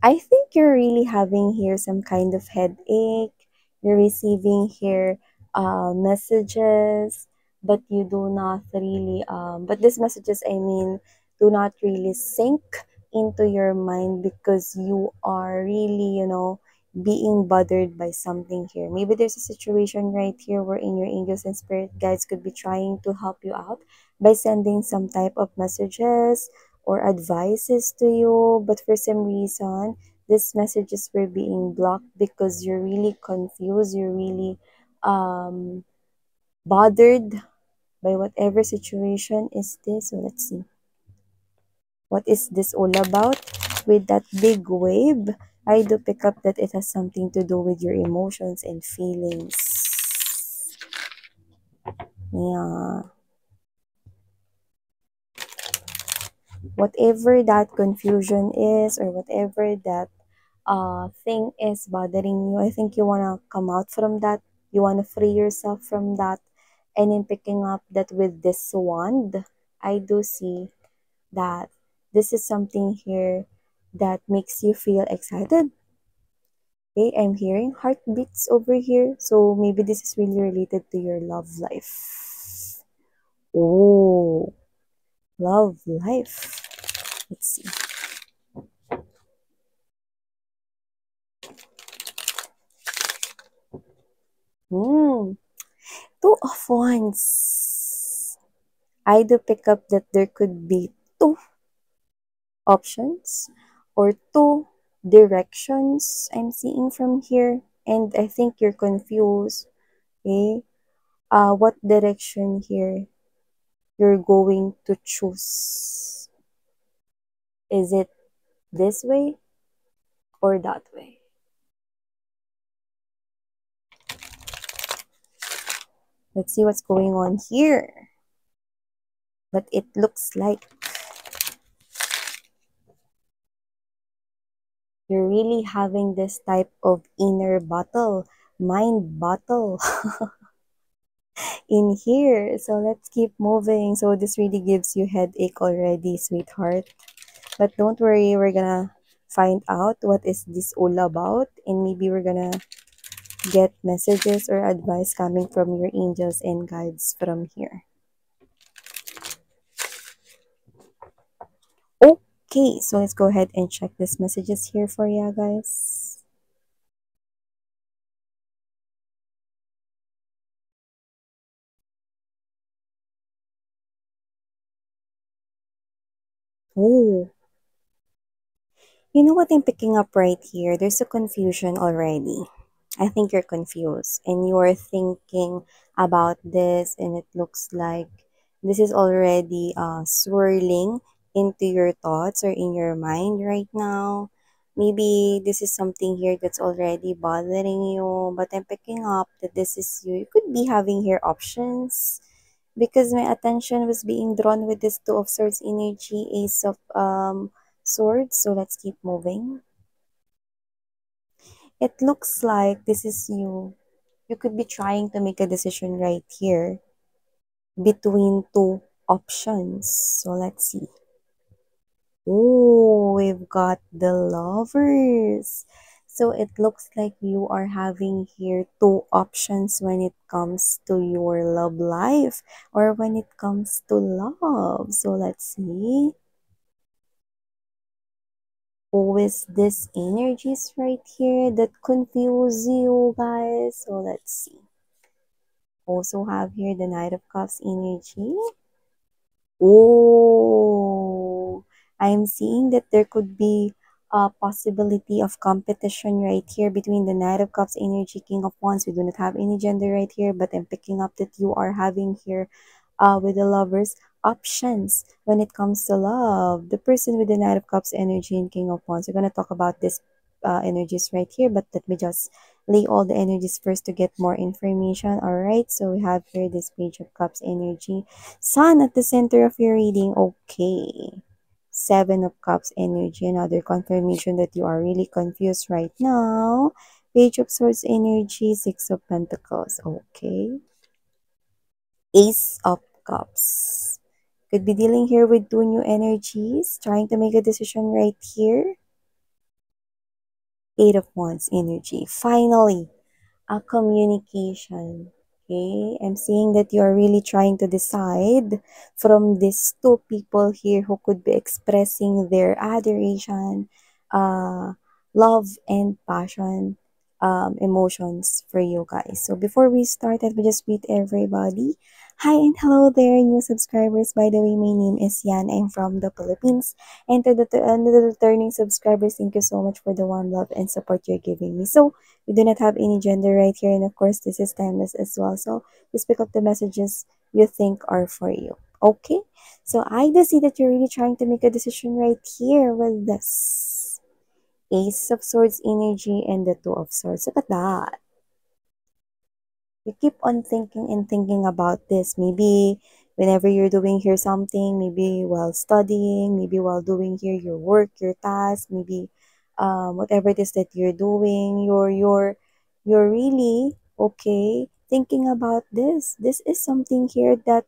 I think you're really having here some kind of headache. You're receiving here messages, but you do not really, but these messages, I mean, do not really sink into your mind because you are really, being bothered by something here. Maybe there's a situation right here wherein your angels and spirit guides could be trying to help you out by sending some type of messages or advices to you, but for some reason these messages were being blocked because you're really confused, you're really um bothered by whatever situation is this. So let's see, what is this all about with that big wave? I do pick up that it has something to do with your emotions and feelings. Yeah, whatever that confusion is or whatever that thing is bothering you, I think you want to come out from that. You want to free yourself from that. And in picking up that with this wand, I do see that this is something here that makes you feel excited. Okay, I'm hearing heartbeats over here. So maybe this is really related to your love life. Oh, love life. Let's see. Hmm. Two of Wands. I do pick up that there could be two options or two directions I'm seeing from here, and I think you're confused. Okay, what direction here you're going to choose? Is it this way or that way? Let's see what's going on here. But it looks like you're really having this type of inner battle, mind battle in here. So let's keep moving. So this really gives you headache already, sweetheart. But don't worry, we're gonna find out what is this all about, and maybe we're gonna get messages or advice coming from your angels and guides from here. Okay, so let's go ahead and check these messages here for you guys. Oh, you know what I'm picking up right here? There's a confusion already. I think you're confused and you're thinking about this, and it looks like this is already swirling into your thoughts or in your mind right now. Maybe this is something here that's already bothering you, but I'm picking up that this is you. You could be having here options because my attention was being drawn with this two of swords energy, ace of swords. So let's keep moving. It looks like this is you. You could be trying to make a decision right here between two options. So let's see. Oh, we've got the lovers. So it looks like you are having here two options when it comes to your love life or when it comes to love. So let's see. Who is this energies right here that confuse you guys? So let's see. Also have here the Knight of Cups energy. Oh, I'm seeing that there could be a possibility of competition right here between the Knight of Cups energy, King of Wands. We do not have any gender right here, but I'm picking up that you are having here with the lovers options when it comes to love. The person with the Knight of Cups energy and King of Wands. We're going to talk about this energies right here, but let me just lay all the energies first to get more information. All right, so we have here this Page of Cups energy, Sun at the center of your reading. Okay. Seven of Cups energy. Another confirmation that you are really confused right now. Page of Swords energy. Six of Pentacles. Okay. Ace of Cups. Could be dealing here with two new energies. Trying to make a decision right here. Eight of Wands energy. Finally, a communication. Okay, I'm seeing that you're really trying to decide from these two people here who could be expressing their adoration, uh, love, and passion, emotions for you guys. So before we start, let me just greet everybody. Hi and hello there, new subscribers. By the way, my name is Yan. I'm from the Philippines. And to the returning subscribers, thank you so much for the warm love and support you're giving me. So, we do not have any gender right here, and of course, this is timeless as well. So, just pick up the messages you think are for you. Okay? So, I do see that you're really trying to make a decision right here with this Ace of Swords energy and the Two of Swords. Look at that. You keep on thinking and thinking about this. Maybe whenever you're doing here something, maybe while studying, maybe while doing here your work, your task, maybe whatever it is that you're doing, you're really okay thinking about this. This is something here that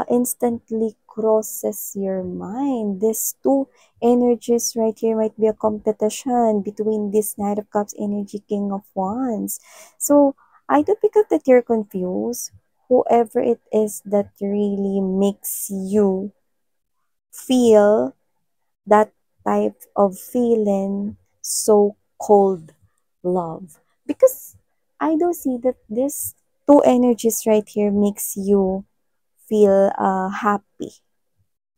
instantly crosses your mind. These two energies right here might be a competition between this Knight of Cups energy, King of Wands. So I do pick up that you're confused. Whoever it is that really makes you feel that type of feeling, so cold love. Because I do see that this two energies right here makes you feel happy.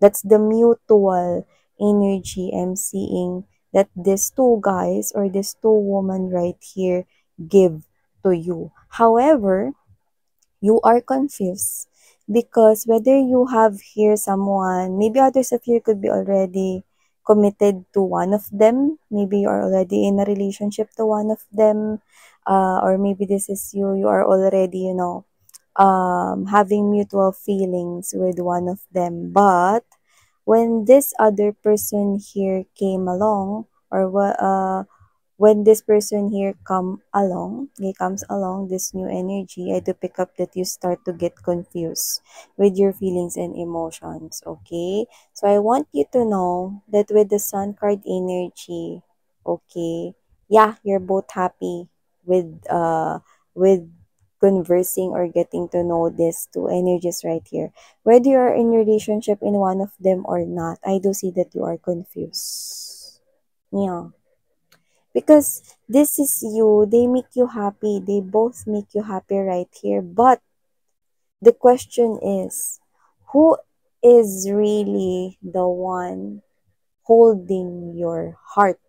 That's the mutual energy I'm seeing that these two guys or these two women right here give to you. However, you are confused because whether you have here someone, maybe others of you could be already committed to one of them, maybe you are already in a relationship to one of them, or maybe this is you, you are already, having mutual feelings with one of them. But when this other person here came along, or when this person here comes along, this new energy, I do pick up that you start to get confused with your feelings and emotions, okay? So I want you to know that with the Sun card energy, okay, yeah, you're both happy with conversing or getting to know these two energies right here. Whether you are in relationship in one of them or not, I do see that you are confused. Yeah. Because this is you, they make you happy, they both make you happy right here. But the question is, who is really the one holding your heart?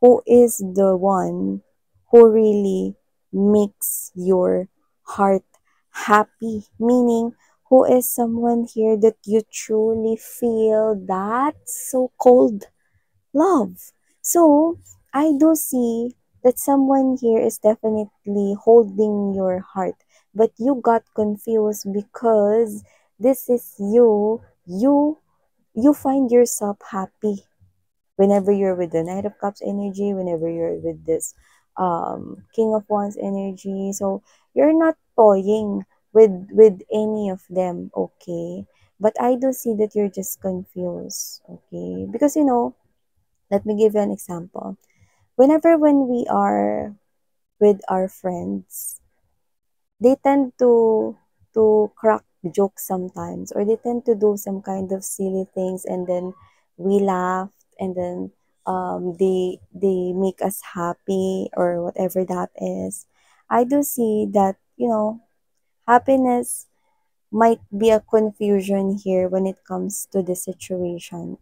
Who is the one who really makes your heart happy? Meaning, who is someone here that you truly feel that so cold love. So, I do see that someone here is definitely holding your heart, but you got confused because this is you. You find yourself happy whenever you're with the Knight of Cups energy, whenever you're with this King of Wands energy. So, you're not toying with any of them, okay? But I do see that you're just confused, okay? Because let me give you an example. When we are with our friends, they tend to crack jokes sometimes, or they tend to do some kind of silly things, and then we laugh, and then they make us happy or whatever that is. I do see that, happiness might be a confusion here when it comes to the situation.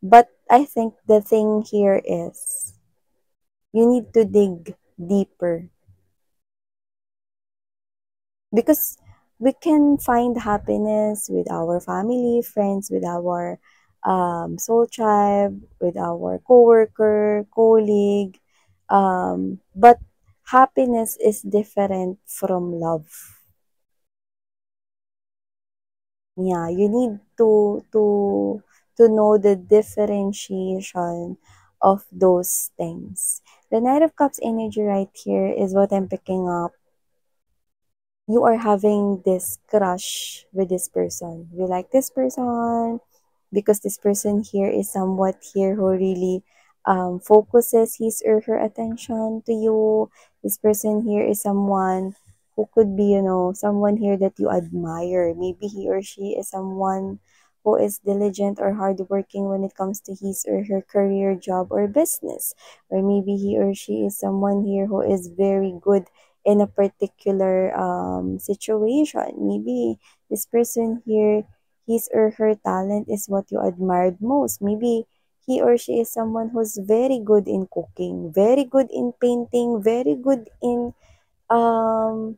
But I think the thing here is you need to dig deeper, because we can find happiness with our family, friends, with our soul tribe, with our coworker, colleague. But happiness is different from love. Yeah, you need to know the differentiation of those things. The Knight of Cups energy right here is what I'm picking up. You are having this crush with this person. You like this person because this person here is somewhat here who really focuses his or her attention to you. This person here is someone who could be, someone here that you admire. Maybe he or she is someone who is diligent or hardworking when it comes to his or her career, job, or business. Or maybe he or she is someone here who is very good in a particular situation. Maybe this person here, his or her talent is what you admired most. Maybe he or she is someone who's very good in cooking, very good in painting, very good in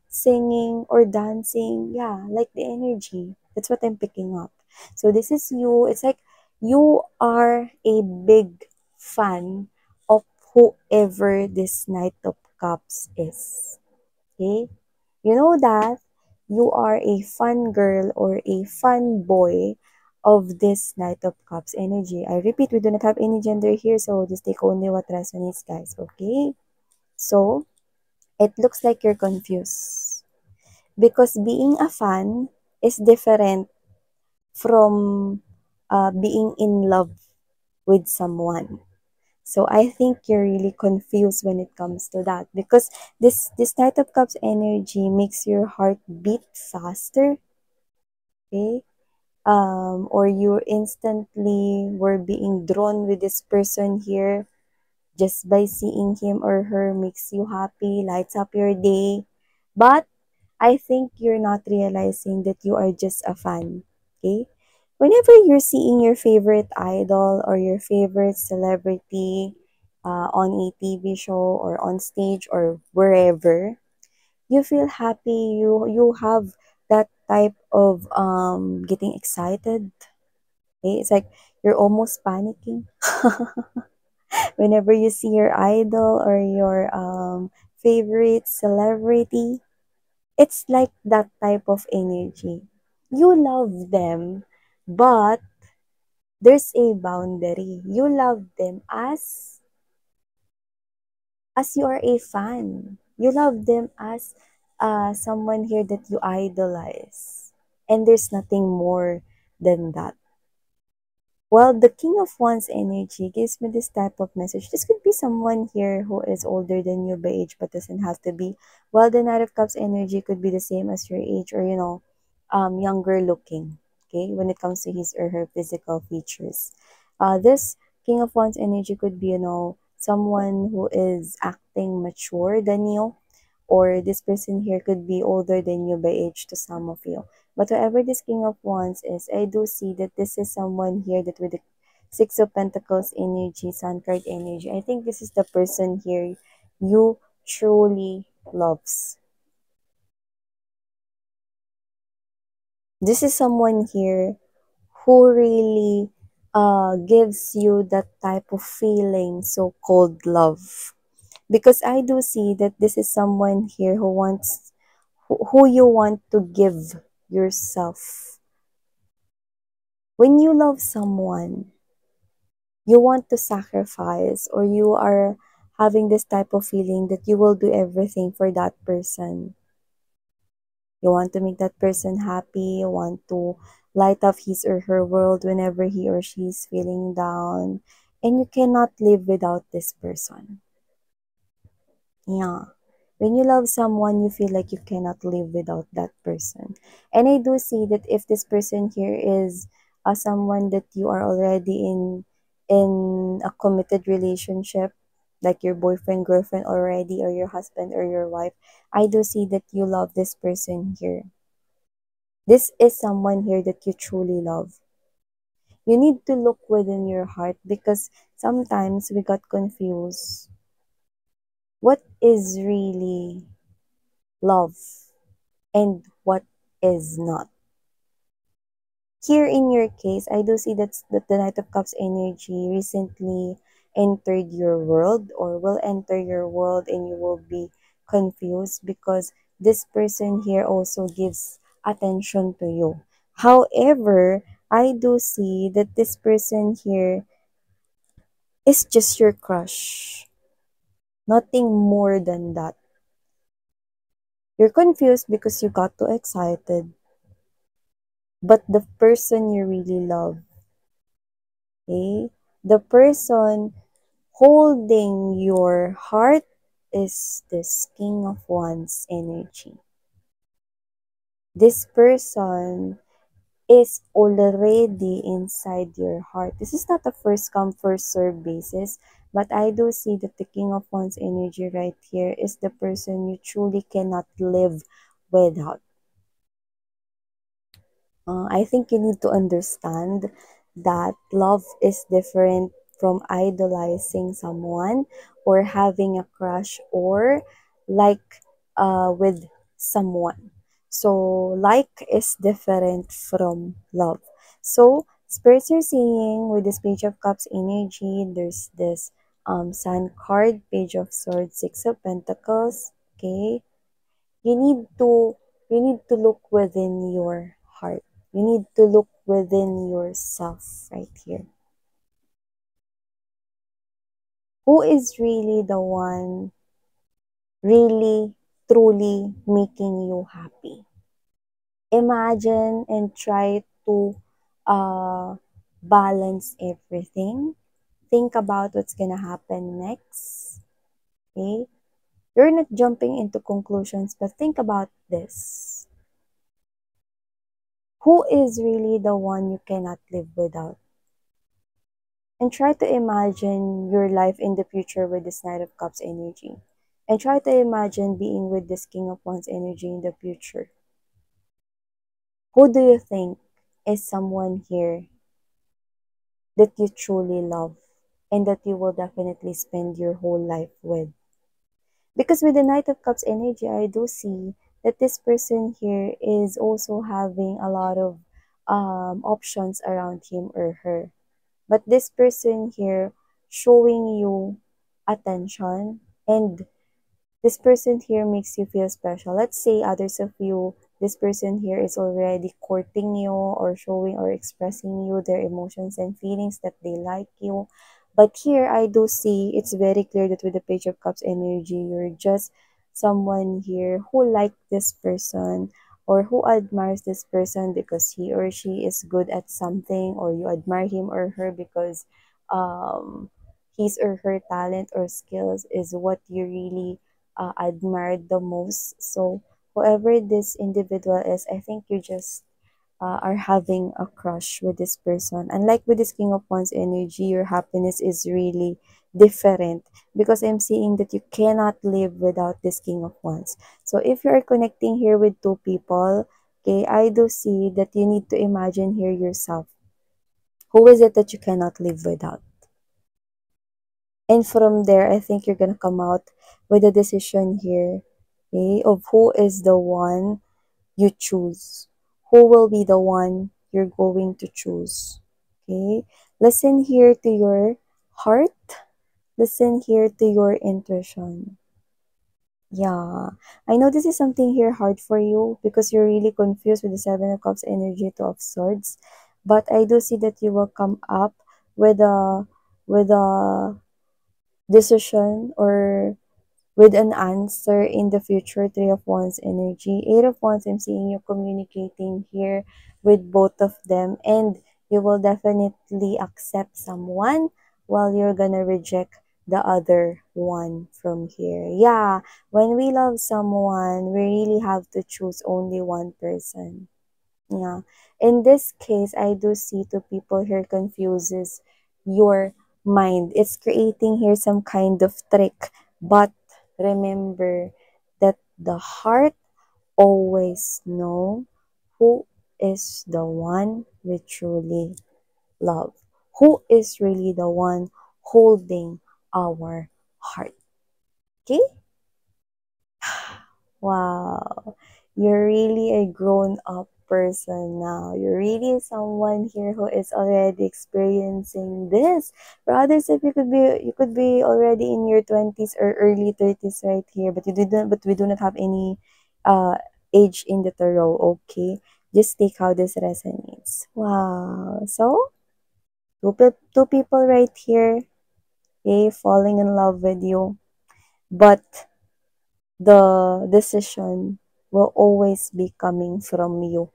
singing or dancing. Yeah, like the energy. That's what I'm picking up. So this is you. It's like you are a big fan of whoever this Knight of Cups is. Okay? You know that you are a fun girl or a fun boy of this Knight of Cups energy. I repeat, we do not have any gender here, so just take only what resonates, guys, okay? So, it looks like you're confused. Because being a fan is different from being in love with someone. So I think you're really confused when it comes to that because this Knight of Cups energy makes your heart beat faster, okay? Or you instantly were being drawn with this person here just by seeing him or her makes you happy, lights up your day. But I think you're not realizing that you are just a fan, okay? Whenever you're seeing your favorite idol or your favorite celebrity on a TV show or on stage or wherever, you feel happy. You have that type of getting excited. Okay? It's like you're almost panicking whenever you see your idol or your favorite celebrity. It's like that type of energy. You love them, but there's a boundary. You love them as you are a fan. You love them as someone here that you idolize. And there's nothing more than that. Well, the King of Wands energy gives me this type of message. This could be someone here who is older than you by age, but doesn't have to be. While the Knight of Cups energy could be the same as your age or, younger looking, okay, when it comes to his or her physical features. This King of Wands energy could be, someone who is acting mature than you, or this person here could be older than you by age to some of you. But whoever this King of Wands is, I do see that this is someone here that with the Six of Pentacles energy, Sun card energy, I think this is the person here you truly loves. This is someone here who really gives you that type of feeling, so-called love. Because I do see that this is someone here who you want to give yourself. When you love someone, you want to sacrifice or you are having this type of feeling that you will do everything for that person. You want to make that person happy, you want to light up his or her world whenever he or she is feeling down, and you cannot live without this person. Yeah. When you love someone, you feel like you cannot live without that person. And I do see that if this person here is someone that you are already in a committed relationship, like your boyfriend, girlfriend already, or your husband or your wife, I do see that you love this person here. This is someone here that you truly love. You need to look within your heart because sometimes we got confused. What is really love and what is not? Here in your case, I do see that the Knight of Cups energy recently entered your world or will enter your world, and you will be confused because this person here also gives attention to you. However, I do see that this person here is just your crush. Nothing more than that. You're confused because you got too excited. But the person you really love, okay? The person Holding your heart is this King of Wands energy. This person is already inside your heart. This is not a first come, first serve basis, but I do see that the King of Wands energy right here is the person you truly cannot live without. I think you need to understand that love is different from idolizing someone or having a crush or like with someone. So like is different from love. So spirits are saying with this Page of Cups energy, there's this Sun card, Page of Swords, Six of Pentacles. Okay, you need to look within your heart. You need to look within yourself right here. Who is really the one really truly making you happy? Imagine and try to balance everything. Think about what's gonna happen next. Okay, you're not jumping into conclusions, but think about this. Who is really the one you cannot live without? And try to imagine your life in the future with this Knight of Cups energy. And try to imagine being with this King of Wands energy in the future. Who do you think is someone here that you truly love and that you will definitely spend your whole life with? Because with the Knight of Cups energy, I do see that this person here is also having a lot of options around him or her. But this person here showing you attention, and this person here makes you feel special. Let's say others of you, this person here is already courting you or showing or expressing you their emotions and feelings that they like you. But here I do see it's very clear that with the Page of Cups energy, you're just someone here who like this person or who admires this person because he or she is good at something, or you admire him or her because um his or her talent or skills is what you really admired the most. So whoever this individual is, I think you just are having a crush with this person. Unlike with this King of Wands energy, your happiness is really different because I'm seeing that you cannot live without this King of Wands. So if you are connecting here with two people, okay, I do see that you need to imagine here yourself. Who is it that you cannot live without? And from there, I think you're gonna come out with a decision here, okay, of who is the one you choose. Who will be the one you're going to choose? Okay? Listen here to your heart. Listen here to your intuition. Yeah. I know this is something here hard for you because you're really confused with the Seven of Cups energy, Two of Swords. But I do see that you will come up with a decision or with an answer in the future. Three of Wands energy, Eight of Wands, I'm seeing you communicating here with both of them, and you will definitely accept someone while you're gonna reject the other one from here. Yeah, when we love someone, we really have to choose only one person. Yeah. In this case, I do see two people here confuses your mind. It's creating here some kind of trick. But remember that the heart always know who is the one we truly love. Who is really the one holding our heart. Okay? Wow, you're really a grown-up person now. You're really someone here who is already experiencing this. For others, if you could be already in your 20s or early 30s right here, but we do not have any age in the tarot, okay? Just take how this resonates. Wow. So, two people right here, okay, falling in love with you. But the decision will always be coming from you,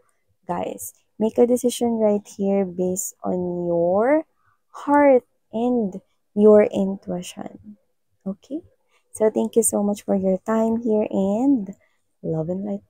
guys. Make a decision right here based on your heart and your intuition. Okay? So thank you so much for your time here and love and light.